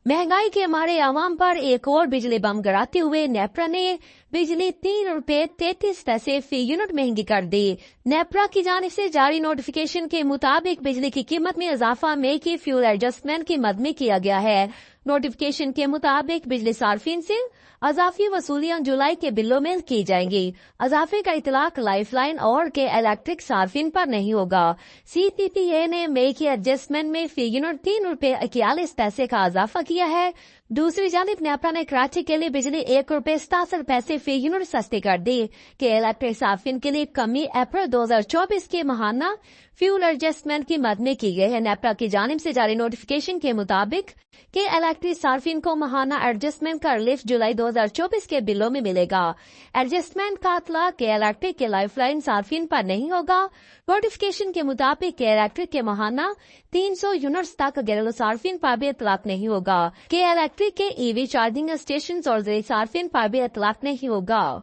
महंगाई के मारे आवाम पर एक और बिजली बम गिराते हुए नेपरा ने बिजली 3.33 फी यूनिट महंगी कर दी। नेपरा की जानिब से जारी नोटिफिकेशन के मुताबिक बिजली की कीमत में इजाफा मई की फ्यूल एडजस्टमेंट की मद में किया गया है। नोटिफिकेशन के मुताबिक बिजली सार्फिन से अजाफी वसूलियां जुलाई के बिलों में की जाएंगी। अजाफे का इतलाक लाइफलाइन और के इलेक्ट्रिक सार्फिन पर नहीं होगा। CPPA ने मई की एडजस्टमेंट में फी यूनिट ₹3.41 का इजाफा किया है। दूसरी जानिब नेपरा ने कराची के लिए बिजली ₹1.67 फी यूनिट सस्ती कर दी। के इलेक्ट्रिक सार्फिन के लिए कमी अप्रैल 2024 के माहाना फ्यूल एडजस्टमेंट की मद में की गई है। नेपरा की जानिब से जारी नोटिफिकेशन के मुताबिक के इलेक्ट्रिक सार्फिन को माहाना एडजस्टमेंट का रिलीफ जुलाई 2024 के बिलों में मिलेगा। एडजस्टमेंट का इतलाक के इलेक्ट्रिक के लाइफलाइन सार्फिन पर नहीं होगा। नोटिफिकेशन के मुताबिक के इलेक्ट्रिक के माहाना 300 यूनिट्स तक घरेलू सार्फिन पर भी इतलाक नहीं होगा। के इलेक्ट्रिक के EV चार्जिंग स्टेशन और सार्फिन पर भी इतलाक नहीं होगा।